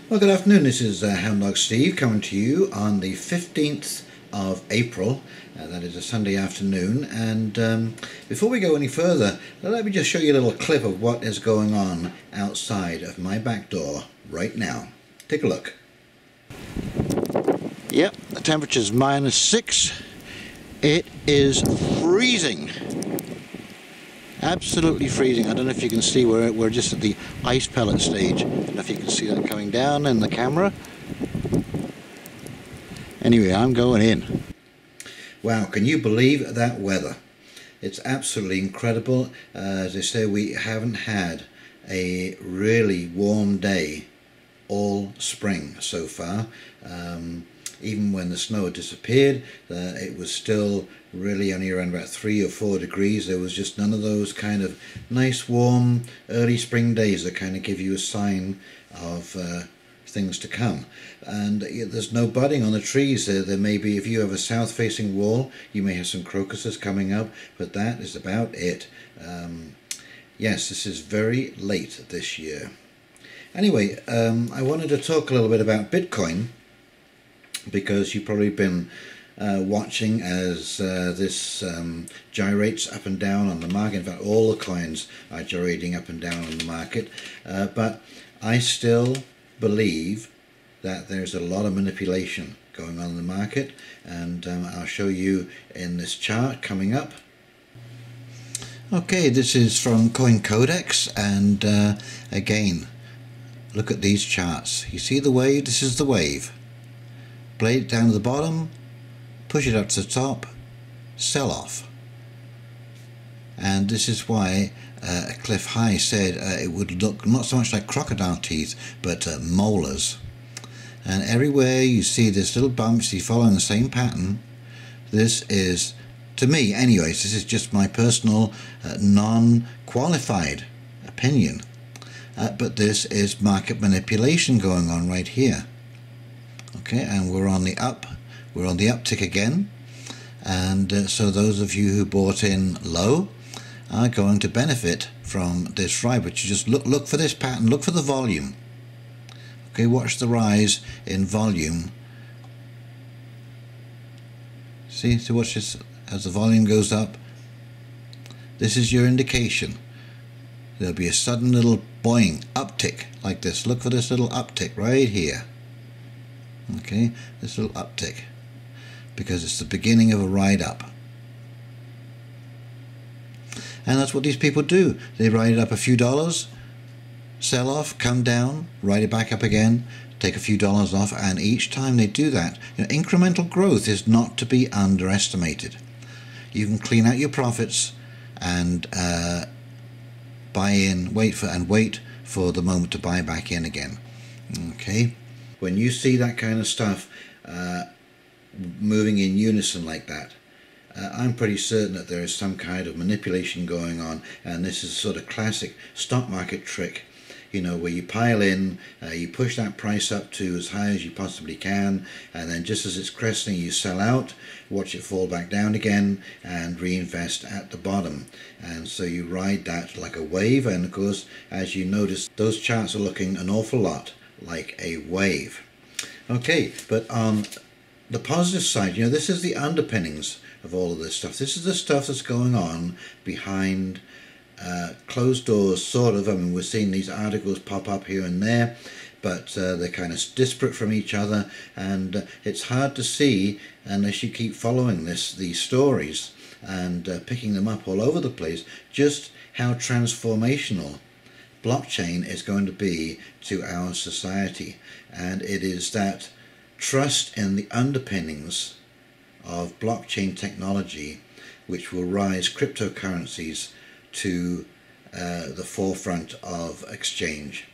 Well, good afternoon. This is Hound Dog Steve coming to you on the 15th of April. That is a Sunday afternoon. And before we go any further, let me just show you a little clip of what is going on outside of my back door right now. Take a look. Yep, the temperature is -6. It is freezing. Absolutely freezing. I don't know if you can see, we're just at the ice pellet stage. I don't know if you can see that coming down in the camera. Anyway, I'm going in. Wow, can you believe that weather? It's absolutely incredible. As I say, we haven't had a really warm day all spring so far. Even when the snow had disappeared, it was still really only around about 3 or 4 degrees. There was just none of those kind of nice warm early spring days that kind of give you a sign of things to come. And there's no budding on the trees. There may be, if you have a south facing wall, you may have some crocuses coming up, but that is about it. Yes, this is very late this year. Anyway, I wanted to talk a little bit about Bitcoin, because you've probably been watching as this gyrates up and down on the market. In fact, all the coins are gyrating up and down on the market. But I still believe that there's a lot of manipulation going on in the market, and I'll show you in this chart coming up. Okay, this is from Coin Codex, and again, look at these charts. You see the wave? This is the wave. Blade down to the bottom, push it up to the top, sell off. And this is why Cliff High said it would look not so much like crocodile teeth, but molars. And everywhere you see this little bumps, you following the same pattern. This is, to me anyways, this is just my personal non-qualified opinion. But this is market manipulation going on right here. Okay, and we're on the uptick again, and so those of you who bought in low are going to benefit from this ride. But you just look for this pattern, look for the volume. Okay, watch the rise in volume. See, so watch this as the volume goes up. This is your indication. There'll be a sudden little boing uptick like this. Look for this little uptick right here. Okay, this little uptick, because it's the beginning of a ride up. And that's what these people do. They ride it up a few dollars, sell off, come down, ride it back up again, take a few dollars off, and each time they do that, incremental growth is not to be underestimated. You can clean out your profits and buy in, wait for the moment to buy back in again. Okay. When you see that kind of stuff moving in unison like that, I'm pretty certain that there is some kind of manipulation going on, and this is a sort of classic stock market trick, you know, where you pile in, you push that price up to as high as you possibly can, and then just as it's cresting, you sell out, watch it fall back down again, and reinvest at the bottom. And so you ride that like a wave, and of course, as you notice, those charts are looking an awful lot like a wave. Okay, but on the positive side, you know, this is the underpinnings of all of this stuff. This is the stuff that's going on behind closed doors, sort of. I mean, we're seeing these articles pop up here and there, but they're kind of disparate from each other, and it's hard to see unless you keep following these stories and picking them up all over the place, just how transformational blockchain is going to be to our society. And it is that trust in the underpinnings of blockchain technology which will rise cryptocurrencies to the forefront of exchange.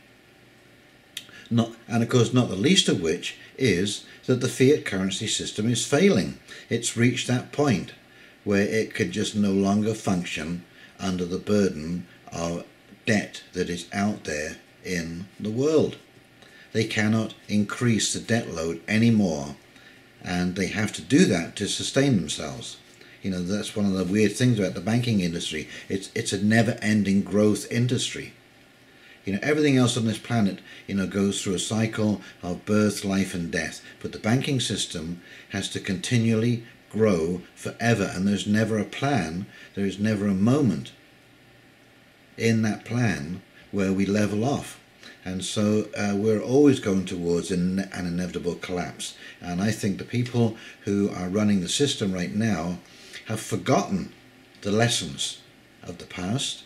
And of course, not the least of which is that the fiat currency system is failing. It's reached that point where it could just no longer function under the burden of debt that is out there in the world. They cannot increase the debt load anymore, and they have to do that to sustain themselves. You know, that's one of the weird things about the banking industry. It's a never-ending growth industry. Everything else on this planet, goes through a cycle of birth, life and death. But the banking system has to continually grow forever, and there's never a plan, there is never a moment in that plan where we level off. And so we're always going towards an inevitable collapse. And I think the people who are running the system right now have forgotten the lessons of the past,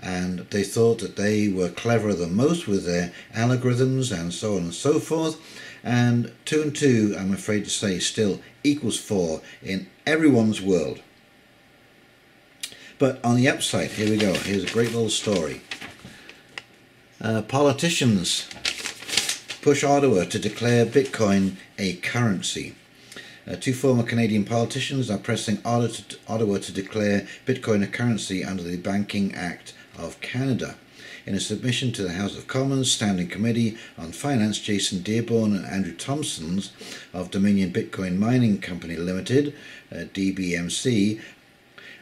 and they thought that they were cleverer than most with their algorithms and so on and so forth. And 2 and 2, I'm afraid to say, still equals 4 in everyone's world. But on the upside, here we go. Here's a great little story. Politicians push Ottawa to declare Bitcoin a currency. 2 former Canadian politicians are pressing Ottawa to declare Bitcoin a currency under the Banking Act of Canada. In a submission to the House of Commons Standing Committee on Finance, Jason Dearborn and Andrew Thompson of Dominion Bitcoin Mining Company Limited, DBMC,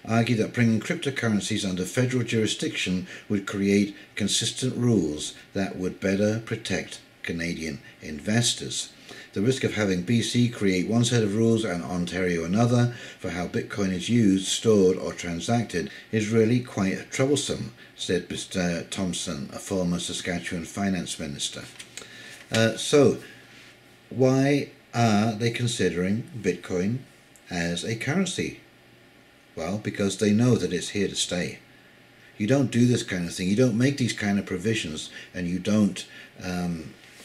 argue that bringing cryptocurrencies under federal jurisdiction would create consistent rules that would better protect Canadian investors. The risk of having BC create one set of rules and Ontario another for how Bitcoin is used, stored or transacted is really quite troublesome, said Mr. Thompson, a former Saskatchewan finance minister. So why are they considering Bitcoin as a currency? Well, because they know that it's here to stay. You don't do this kind of thing, you don't make these kind of provisions, and you don't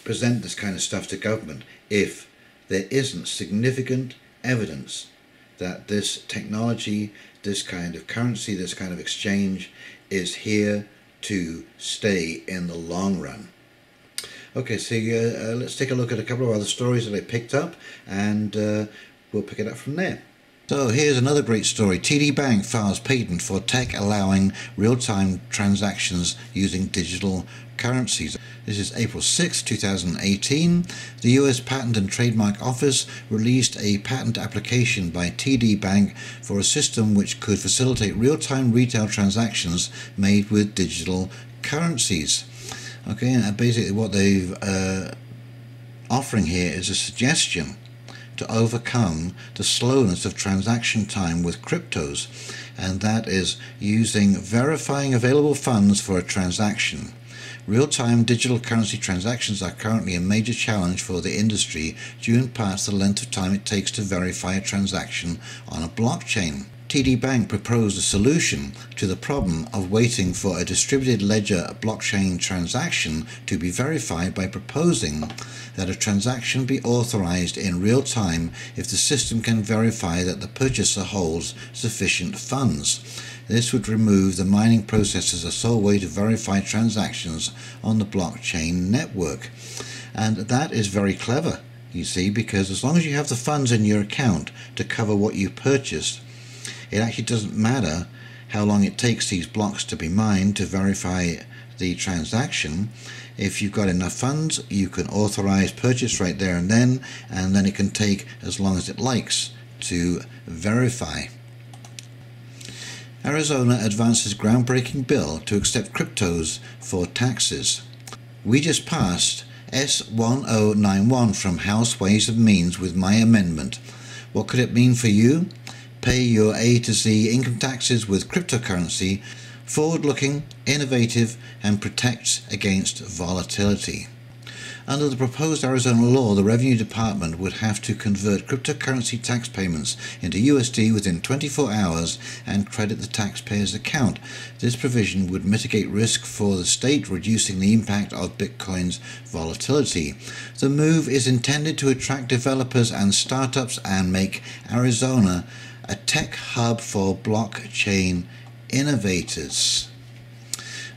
present this kind of stuff to government if there isn't significant evidence that this technology, this kind of currency, this kind of exchange is here to stay in the long run. Okay, so let's take a look at a couple of other stories that I picked up, and we'll pick it up from there. So here's another great story. TD Bank files patent for tech allowing real-time transactions using digital currencies. This is April 6, 2018. The US Patent and Trademark Office released a patent application by TD Bank for a system which could facilitate real-time retail transactions made with digital currencies. Okay, and basically what they're offering here is a suggestion to overcome the slowness of transaction time with cryptos, and that is using verifying available funds for a transaction. Real-time digital currency transactions are currently a major challenge for the industry, due in part to the length of time it takes to verify a transaction on a blockchain. TD Bank proposed a solution to the problem of waiting for a distributed ledger blockchain transaction to be verified by proposing that a transaction be authorized in real time if the system can verify that the purchaser holds sufficient funds. This would remove the mining process as a sole way to verify transactions on the blockchain network. And that is very clever, you see, because as long as you have the funds in your account to cover what you purchased, it actually doesn't matter how long it takes these blocks to be mined to verify the transaction. If you've got enough funds, you can authorize purchase right there and then it can take as long as it likes to verify. Arizona advances groundbreaking bill to accept cryptos for taxes. We just passed S1091 from House Ways and Means with my amendment. What could it mean for you? Pay your A to Z income taxes with cryptocurrency, forward-looking, innovative, and protects against volatility. Under the proposed Arizona law, the Revenue Department would have to convert cryptocurrency tax payments into USD within 24 hours and credit the taxpayer's account. This provision would mitigate risk for the state, reducing the impact of Bitcoin's volatility. The move is intended to attract developers and startups and make Arizona a tech hub for blockchain innovators.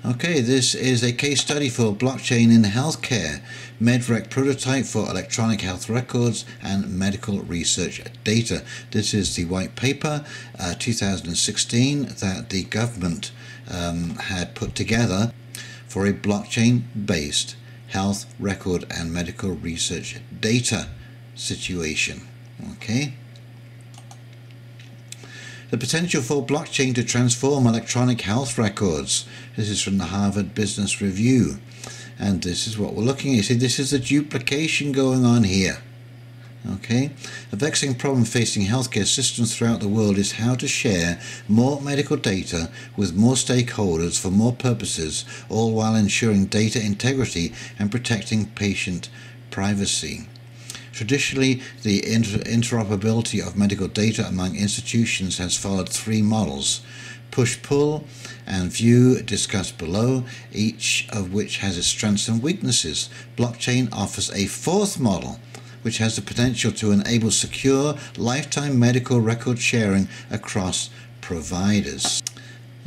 Okay, this is a case study for blockchain in healthcare, MedRec prototype for electronic health records and medical research data. This is the white paper 2016 that the government had put together for a blockchain-based health record and medical research data situation. Okay. The potential for blockchain to transform electronic health records. This is from the Harvard Business Review. And this is what we're looking at. You see, this is the duplication going on here. Okay, a vexing problem facing healthcare systems throughout the world is how to share more medical data with more stakeholders for more purposes, all while ensuring data integrity and protecting patient privacy. Traditionally, the interoperability of medical data among institutions has followed three models: push-pull and view, discussed below, each of which has its strengths and weaknesses. Blockchain offers a fourth model, which has the potential to enable secure lifetime medical record sharing across providers.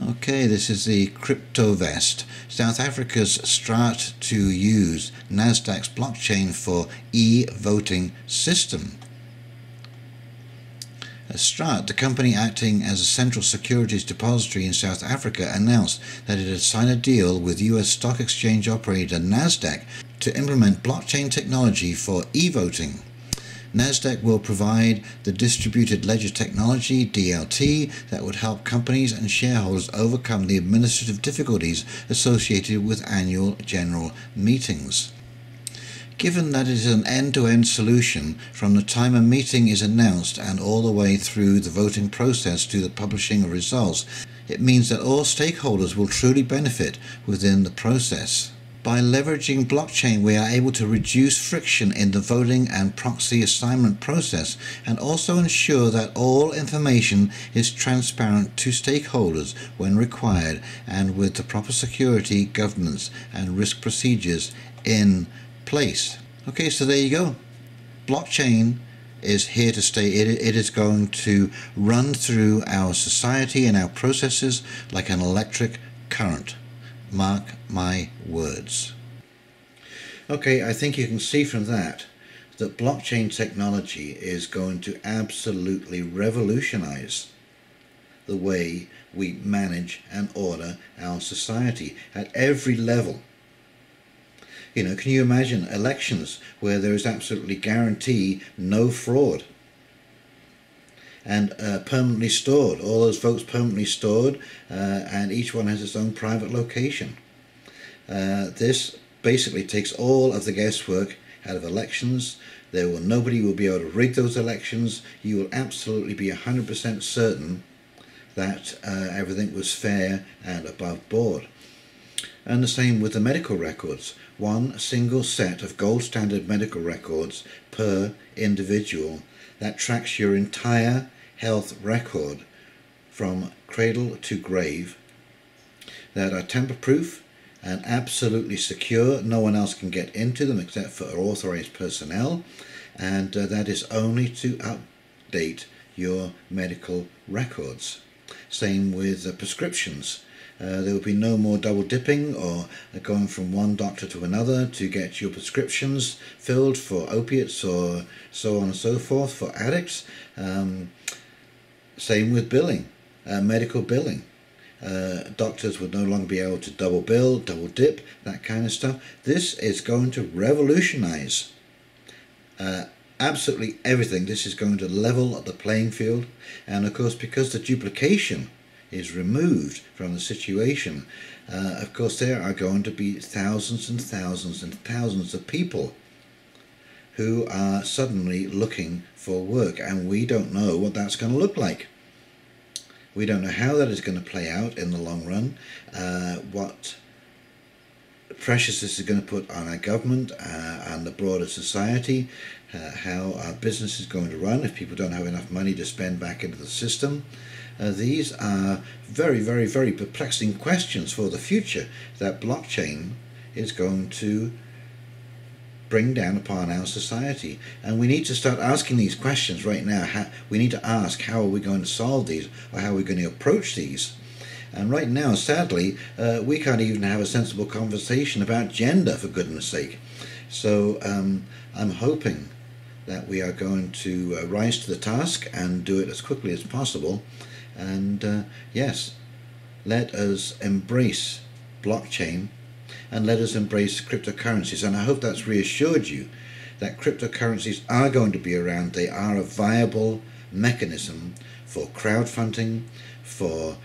Okay, this is the crypto vest. South Africa's start to use Nasdaq's blockchain for e-voting system. Strat, the company acting as a central securities depository in South Africa, announced that it had signed a deal with US stock exchange operator Nasdaq to implement blockchain technology for e-voting. Nasdaq will provide the distributed ledger technology, DLT, that would help companies and shareholders overcome the administrative difficulties associated with annual general meetings. Given that it is an end-to-end solution from the time a meeting is announced and all the way through the voting process to the publishing of results, it means that all stakeholders will truly benefit within the process. By leveraging blockchain, we are able to reduce friction in the voting and proxy assignment process and also ensure that all information is transparent to stakeholders when required and with the proper security, governance and risk procedures in place. Okay, so there you go. Blockchain is here to stay. It is going to run through our society and our processes like an electric current. Mark my words. Okay, I think you can see from that blockchain technology is going to absolutely revolutionize the way we manage and order our society at every level. You know, can you imagine elections where there is absolutely guarantee no fraud? And permanently stored, all those votes permanently stored, and each one has its own private location. This basically takes all of the guesswork out of elections. Nobody will be able to rig those elections. You will absolutely be 100% certain that everything was fair and above board. And the same with the medical records. One single set of gold standard medical records per individual that tracks your entire health record from cradle to grave, that are tamper-proof and absolutely secure. No one else can get into them except for authorized personnel, and that is only to update your medical records. Same with prescriptions. There will be no more double dipping or going from one doctor to another to get your prescriptions filled for opiates or so on and so forth for addicts. Same with billing, medical billing. Doctors would no longer be able to double bill, double dip, that kind of stuff. This is going to revolutionize absolutely everything. This is going to level the playing field, and of course, because the duplication is removed from the situation, of course there are going to be thousands and thousands and thousands of people who are suddenly looking for work, and we don't know what that's going to look like. We don't know how that is going to play out in the long run, what pressures this is going to put on our government and the broader society, how our business is going to run if people don't have enough money to spend back into the system. These are very, very, very perplexing questions for the future that blockchain is going to bring down upon our society. And we need to start asking these questions right now. We need to ask, how are we going to solve these, or how are we going to approach these? And right now, sadly, we can't even have a sensible conversation about gender, for goodness sake. So I'm hoping that we are going to rise to the task and do it as quickly as possible. And yes, let us embrace blockchain and let us embrace cryptocurrencies. And I hope that's reassured you that cryptocurrencies are going to be around. They are a viable mechanism for crowdfunding, for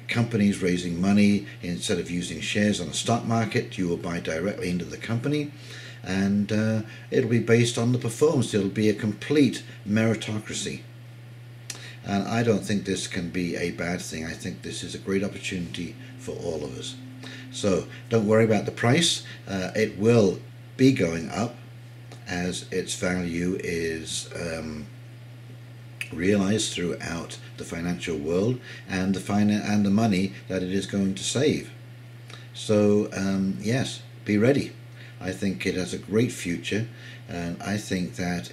companies raising money. Instead of using shares on the stock market, you will buy directly into the company, and it'll be based on the performance. It'll be a complete meritocracy. And I don't think this can be a bad thing. I think this is a great opportunity for all of us. So don't worry about the price. It will be going up as its value is realized throughout the financial world, and the money that it is going to save. So yes, be ready. I think it has a great future, and I think that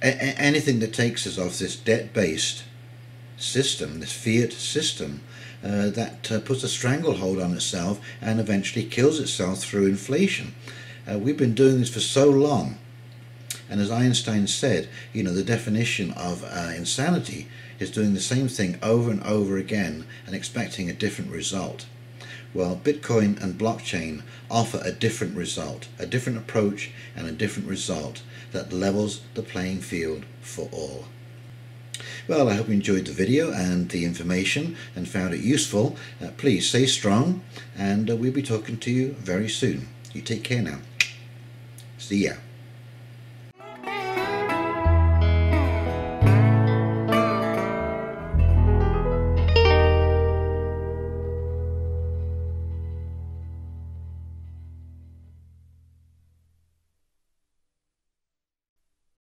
anything that takes us off this debt-based system, this fiat system, that puts a stranglehold on itself and eventually kills itself through inflation. We've been doing this for so long, and as Einstein said, you know, the definition of insanity is doing the same thing over and over again and expecting a different result. Well, Bitcoin and blockchain offer a different result, a different approach and a different result that levels the playing field for all. Well, I hope you enjoyed the video and the information and found it useful. Please stay strong, and we'll be talking to you very soon. You take care now. See ya.